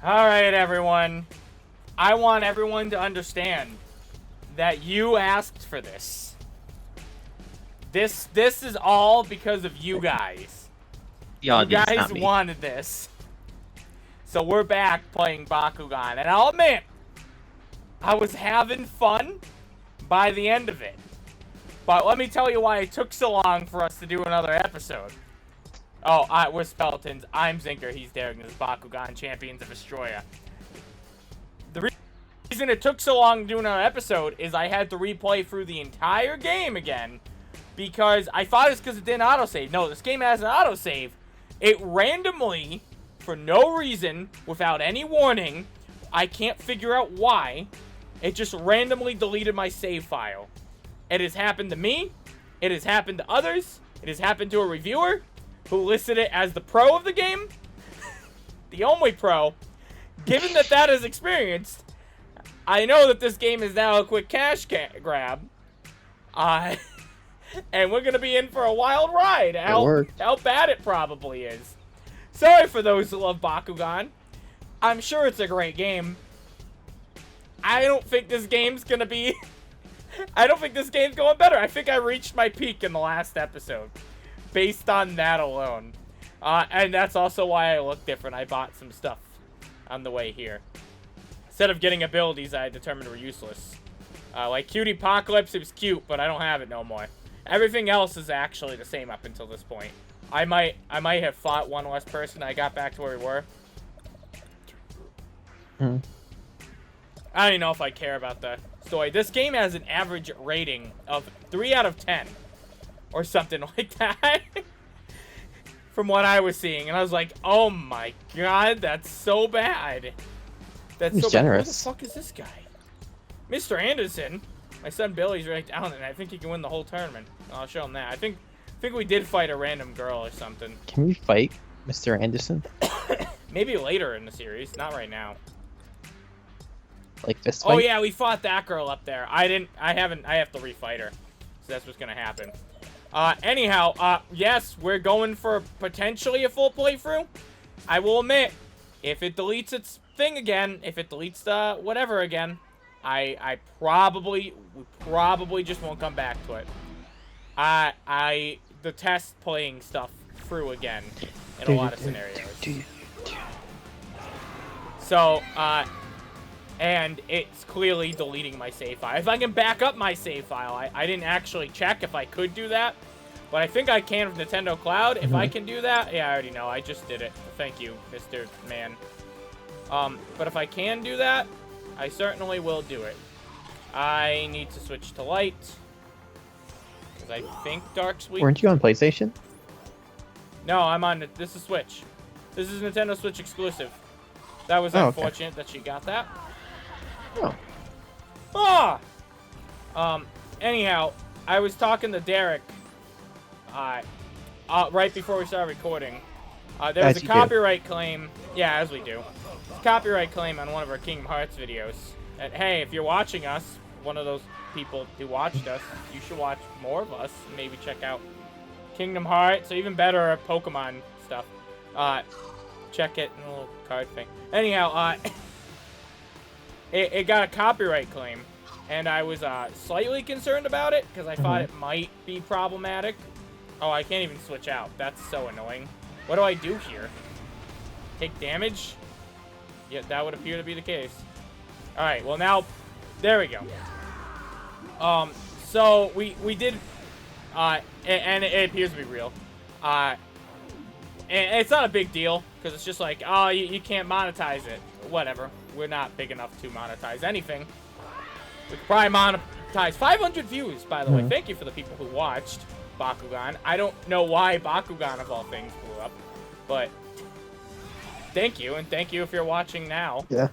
Alright, everyone. I want everyone to understand that you asked for this. This is all because of you guys. The audience, You guys not me. wanted this. So we're back playing Bakugan. And I'll admit, I was having fun by the end of it. But let me tell you why it took so long for us to do another episode. Oh, we're Speletons. I'm Zinker. He's Derek. This is Bakugan Champions of Vestroia. The reason it took so long to do another episode is I had to replay through the entire game again because I thought it's because it didn't autosave. No, this game has an autosave. It randomly, for no reason, without any warning, I can't figure out why, it just randomly deleted my save file. It has happened to me. It has happened to others. It has happened to a reviewer who listed it as the pro of the game. The only pro. Given that that is experienced, I know that this game is now a quick cash grab. And we're going to be in for a wild ride. How bad it probably is. Sorry for those who love Bakugan. I'm sure it's a great game. I don't think this game's going to be... I don't think this game's going better. I think I reached my peak in the last episode. Based on that alone. And that's also why I look different. I bought some stuff on the way here. Instead of getting abilities I determined were useless. Like Cutie Apocalypse, it was cute, but I don't have it no more. Everything else is actually the same up until this point. I might have fought one less person. I got back to where we were. I don't even know if I care about the story. This game has an average rating of 3 out of 10. Or something like that. From what I was seeing. And I was like, oh my god, that's so bad. That's so generous. Bad. Who the fuck is this guy? Mr. Anderson. My son Billy's right down, and I think he can win the whole tournament. I'll show him that. I think we did fight a random girl or something. Can we fight Mr. Anderson? Maybe later in the series, not right now. Like this fight? Oh yeah, we fought that girl up there. I have to refight her. So that's what's gonna happen. Anyhow, yes, we're going for potentially a full playthrough. I will admit, if it deletes its thing again, if it deletes the whatever again, we probably just won't come back to it. I detest playing stuff through again in a lot of scenarios. So, and it's clearly deleting my save file. If I can back up my save file, I didn't actually check if I could do that, but I think I can with Nintendo Cloud. If I can do that, yeah, I already know. I just did it. Thank you, Mr. Man. But if I can do that, I certainly will do it. I need to switch to light, because I think Dark's weak. Weren't you on PlayStation? No, I'm on. This is Switch. This is Nintendo Switch exclusive. That was unfortunate that she got that. Oh. Anyhow, I was talking to Derek, right before we started recording. There was a copyright claim. Yeah, as we do. Copyright claim on one of our Kingdom Hearts videos. And hey, if you're watching us, one of those people who watched us, you should watch more of us. Maybe check out Kingdom Hearts, or even better, Pokemon stuff. Check it in a little card thing. Anyhow, it got a copyright claim, and I was slightly concerned about it because I thought it might be problematic. Oh, I can't even switch out. That's so annoying. What do I do here? Take damage? Yeah, that would appear to be the case. All right. Well, now, there we go. So we did, and it appears to be real. And it's not a big deal, because it's just like, oh, you can't monetize it. Whatever. We're not big enough to monetize anything. We could probably monetize 500 views, by the way. Thank you for the people who watched Bakugan. I don't know why Bakugan, of all things, blew up, but thank you, and thank you if you're watching now. Yeah.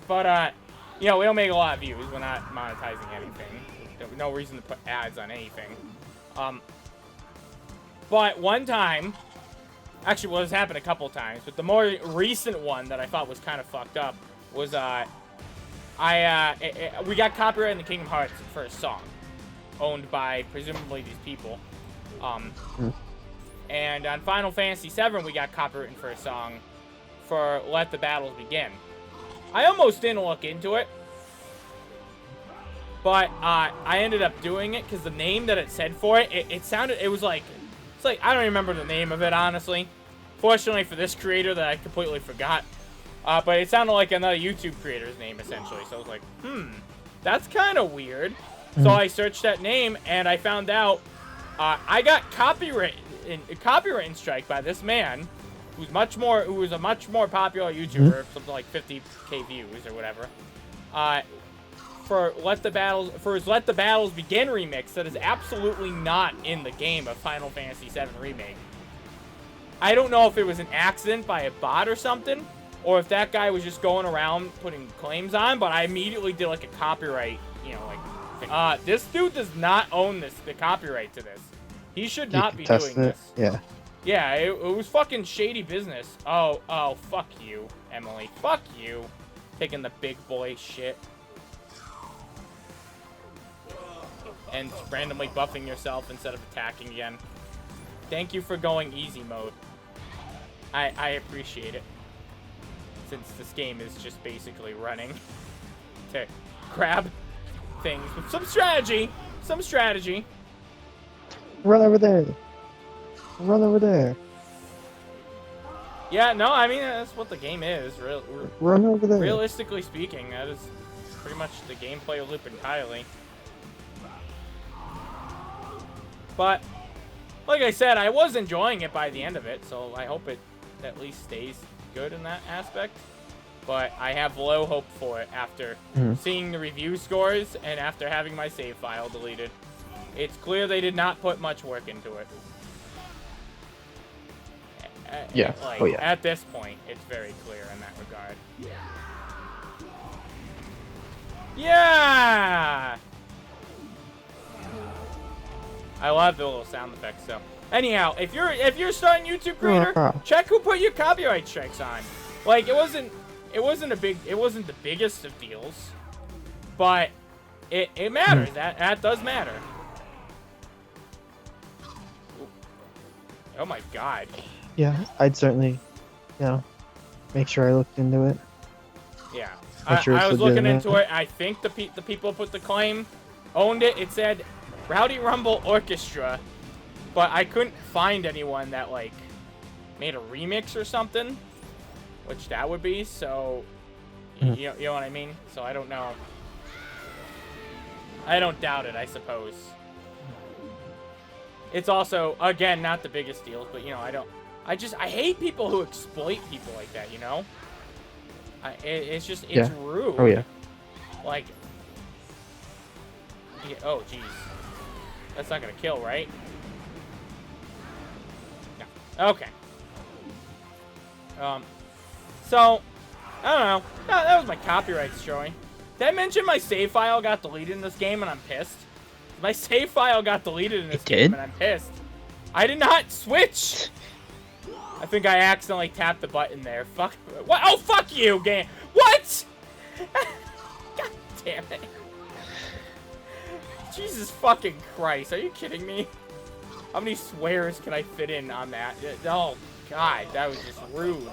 But, you know, we don't make a lot of views. We're not monetizing anything. There's no reason to put ads on anything. But one time, actually, well, this happened a couple times, but the more recent one that I thought was kind of fucked up was, we got copyright in the Kingdom Hearts for a song owned by presumably these people. And on Final Fantasy VII, we got copywritten for a song for Let the Battles Begin. I almost didn't look into it, but I ended up doing it because the name that it said for it, it was like, it's like, I don't remember the name of it, honestly. Fortunately for this creator that I completely forgot. But it sounded like another YouTube creator's name, essentially. So I was like, that's kind of weird. So I searched that name, and I found out I got copyright strike by this man, who was a much more popular YouTuber, something like 50K views or whatever. For his Let the Battles Begin remix that is absolutely not in the game of Final Fantasy VII Remake. I don't know if it was an accident by a bot or something, or if that guy was just going around putting claims on, but I immediately did like a copyright, thing. This dude does not own the copyright to this. He should not be doing this. Yeah. Yeah, it was fucking shady business. Oh, fuck you, Emily. Fuck you. Taking the big boy shit. And randomly buffing yourself instead of attacking again. Thank you for going easy mode. I appreciate it. Since this game is just basically running to grab things with some strategy. Some strategy. Run over there. Run over there. Yeah, no, I mean, that's what the game is. Run over there. Realistically speaking, that is pretty much the gameplay loop entirely. But, like I said, I was enjoying it by the end of it, so I hope it at least stays good in that aspect. But I have low hope for it after seeing the review scores and after having my save file deleted. It's clear they did not put much work into it. Yeah. At this point, it's very clear in that regard. Yeah! I love the little sound effects, so. Anyhow, if you're starting YouTube creator, check who put your copyright strikes on. Like, it wasn't the biggest of deals, but it matters. That does matter. Oh my god. Yeah, I'd certainly, make sure I looked into it. Yeah, Sure I was looking into it. I think the people who put the claim owned it. It said Rowdy Rumble Orchestra, but I couldn't find anyone that like made a remix or something, which that would be. So you know what I mean. So I don't know. I don't doubt it, I suppose. It's also, again, not the biggest deals, but I hate people who exploit people like that, it's rude. Oh, yeah. Like, oh, jeez. That's not gonna kill, right? No. Okay. So, I don't know. That was my copyright story. Did I mention my save file got deleted in this game and I'm pissed? My save file got deleted in this game and I'm pissed. I did not switch! I think I accidentally tapped the button there. Fuck. What? Oh, fuck you, game. What? God damn it. Jesus fucking Christ. Are you kidding me? How many swears can I fit in on that? Oh, God. That was just rude.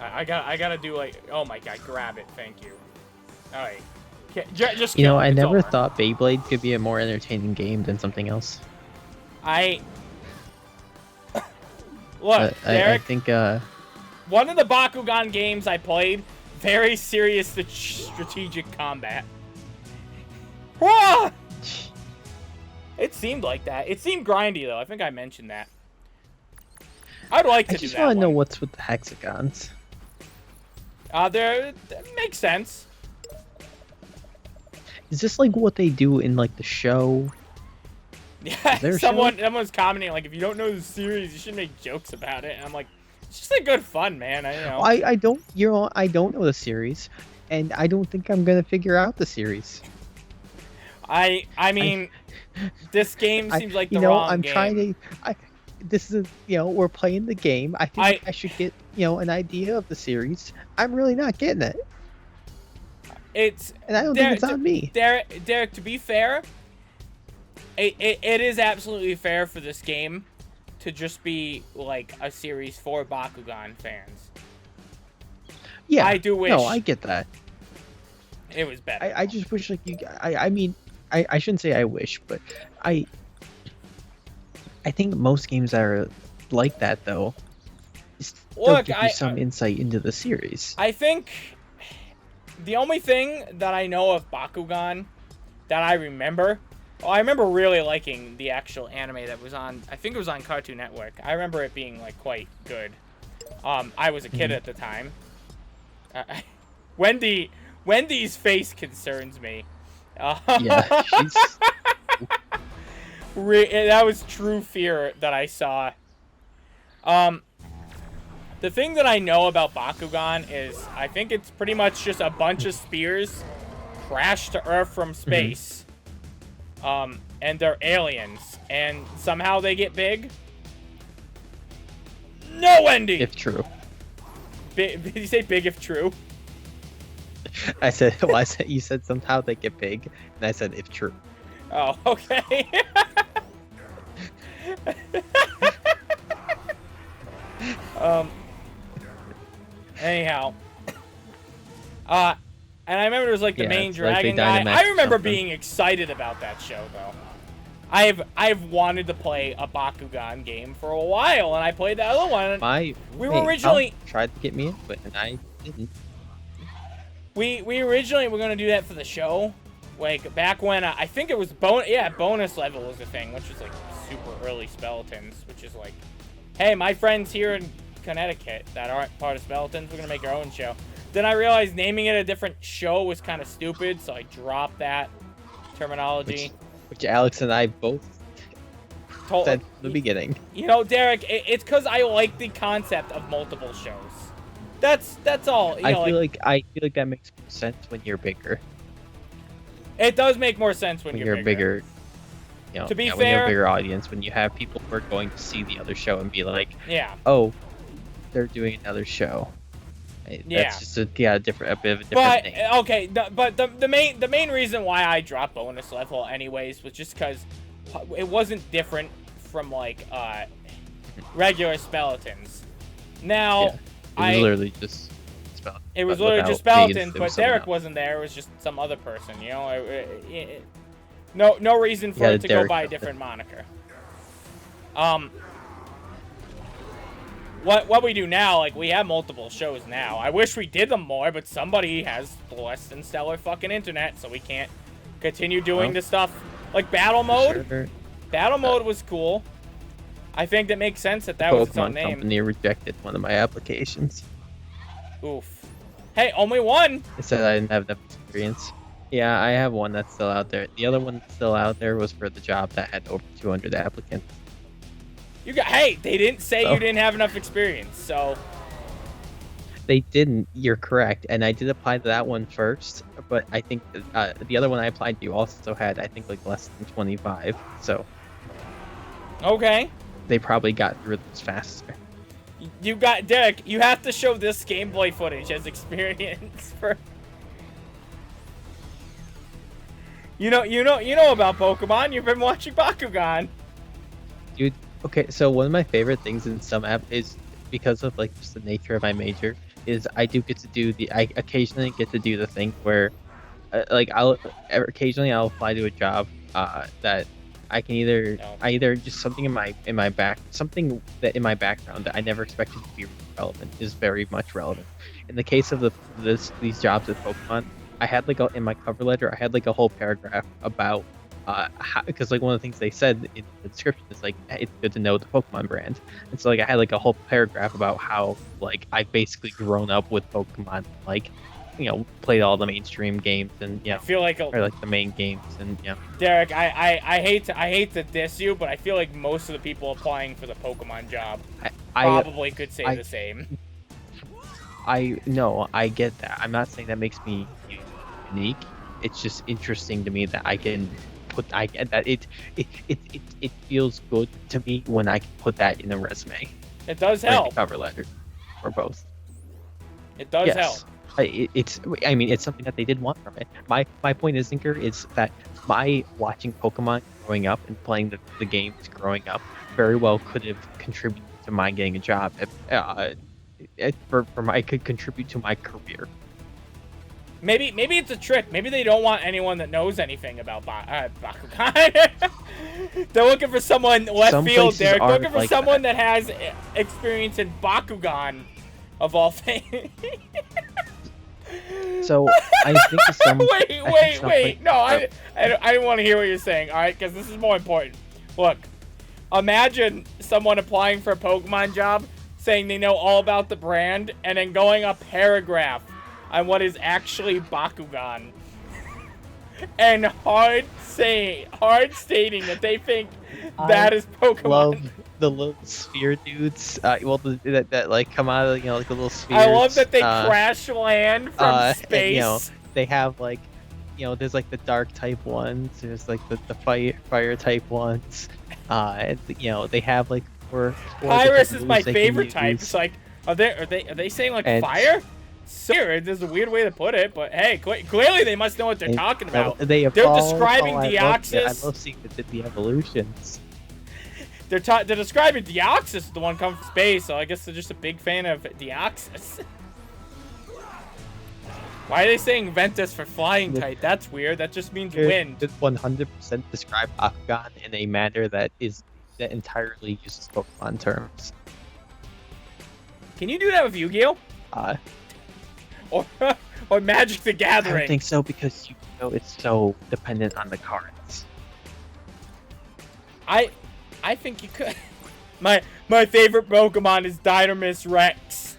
I gotta do like... Oh, my God. Grab it. Thank you. Alright. Just I never thought Beyblade could be a more entertaining game than something else. Look, Derek, I think one of the Bakugan games I played, very serious strategic combat. Whoa! It seemed like that. It seemed grindy though. I think I mentioned that. I'd like to do that. I just want to know what's with the hexagons. That makes sense. Is this like what they do in like the show? Yeah, someone's commenting like, if you don't know the series, you should make jokes about it. And I'm like, it's just a good fun, man. I don't know the series, and I don't think I'm gonna figure out the series. I mean, this game seems like the wrong game. This is we're playing the game. I think I should get an idea of the series. I'm really not getting it. And I don't think it's on me. Derek, to be fair, it is absolutely fair for this game to just be like a series for Bakugan fans. Yeah, I do wish. No, I get that. It was better. I just wish like you. I mean, I shouldn't say I wish, but I think most games that are like that though, still give you some insight into the series. I think the only thing that I know of Bakugan that I remember. Oh, I remember really liking the actual anime that was on. I think it was on Cartoon Network. I remember it being like quite good. I was a kid at the time. Wendy's face concerns me. Yeah, she's... that was true fear that I saw. The thing that I know about Bakugan is I think it's pretty much just a bunch of spears crashed to Earth from space. And they're aliens, and somehow they get big. No, Wendy! If true. Did you say big if true? I said, well, you said somehow they get big, and I said if true. Oh, okay. Anyhow. And I remember it was like the main dragon guy. I remember being excited about that show, though. I've wanted to play a Bakugan game for a while, and I played the other one. We were originally tried to get me into it, and I didn't. We originally were gonna do that for the show, like back when I think it was bonus level was the thing, which was like super early Speletons, which is like, hey, my friends here in Connecticut that aren't part of Speletons, we're gonna make our own show. Then I realized naming it a different show was kind of stupid, so I dropped that terminology. Which Alex and I both said from the beginning. You know, Derek, it's because I like the concept of multiple shows. That's all. I feel like that makes more sense when you're bigger. It does make more sense when you're bigger. You know, to be fair, when you're a bigger audience, when you have people who are going to see the other show and be like, yeah, oh, they're doing another show. That's just a bit of a different thing. Okay, but the main reason why I dropped bonus level anyways was just because it wasn't different from like regular Speletons. Now it was literally just Speletons. It was literally just Speletons, but Derek wasn't there. It was just some other person. You know, no reason for it to go by a different moniker. What we do now, like, we have multiple shows now. I wish we did them more, but somebody has less than stellar fucking internet, so we can't continue doing the stuff. Like, Battle Mode. Sure. Battle Mode was cool. I think that makes sense that was its own name. Company rejected one of my applications. Oof. Hey, only one! It said I didn't have enough experience. Yeah, I have one that's still out there. The other one that's still out there was for the job that had over 200 applicants. Hey, they didn't say you didn't have enough experience, so... They didn't, you're correct. And I did apply to that one first, but I think the other one I applied to also had, I think, like less than 25, so... Okay. They probably got through this faster. Derek, you have to show this gameplay footage as experience for... You know about Pokemon. You've been watching Bakugan. Dude, okay, so one of my favorite things in some app is because of like just the nature of my major is I occasionally get to do the thing where I'll apply to a job that I can either just something in my background that I never expected to be relevant is very much relevant. In the case of these jobs at Pokemon, I had in my cover letter, I had like a whole paragraph about because like one of the things they said in the description is like it's good to know the Pokemon brand, and so like I had like a whole paragraph about how like I've basically grown up with Pokemon, like played all the mainstream games and I feel like or like the main games and Derek, I hate to diss you, but I feel like most of the people applying for the Pokemon job probably could say the same. I get that. I'm not saying that makes me unique. It's just interesting to me that I can put it feels good to me when I can put that in a resume. It does help. Cover letter or both. It does help. I mean, it's something that they did want from it. My point is, Zinker, is that my watching Pokemon growing up and playing the games growing up very well could have contributed to my getting a job. I could contribute to my career. Maybe it's a trick. Maybe they don't want anyone that knows anything about Bakugan. They're looking for someone left Some field places there. are Looking for like someone that. that has experience in Bakugan, of all things. So I think some. wait. No, I don't want to hear what you're saying. All right, because this is more important. Look, imagine someone applying for a Pokemon job, saying they know all about the brand, and then going a paragraph on what is actually Bakugan, and hard stating that they think that is Pokemon. Love the little sphere dudes. That like come out of like the little spheres. I love that they crash land from space. And, they have like, there's like the dark type ones. There's like the fire type ones. And, they have like four Pyrus different is my moves they can favorite type. use. It's like, are they saying like And- fire? So, there's a weird way to put it, but hey, clearly they must know what they're talking about. They're describing I Deoxys. love seeing the evolutions. They're describing Deoxys, the one coming from space, so I guess they're just a big fan of Deoxys. Why are they saying Ventus for flying type? That's weird. That just means wind. Just 100% describe Bakugan in a manner that entirely uses Pokemon terms. Can you do that with Yu-Gi-Oh? Or Magic the I Gathering? don't think so, because it's so dependent on the cards. I think you could. My favorite Pokemon is Dynamis Rex.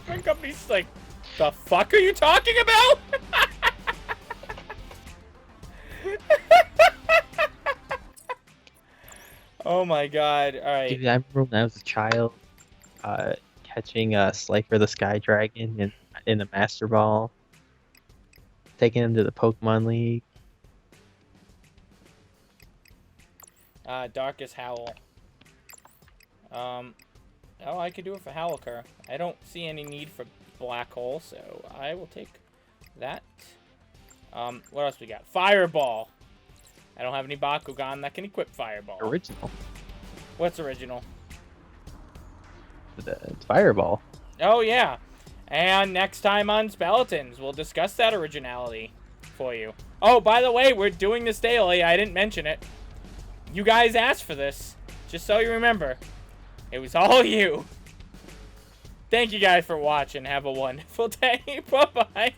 My company's like, the fuck are you talking about? Oh my god! All right. Dude, I remember when I was a child, catching Slifer the Sky Dragon in a Master Ball, taking him to the Pokemon League. Darkest Howl. Oh, I could do it for Howlker. I don't see any need for Black Hole, so I will take that. What else we got? Fireball. I don't have any Bakugan that can equip Fireball. Original. What's original? The Fireball. Oh, yeah. And next time on Speletons, we'll discuss that originality for you. Oh, by the way, we're doing this daily. I didn't mention it. You guys asked for this. Just so you remember. It was all you. Thank you guys for watching. Have a wonderful day. Bye-bye.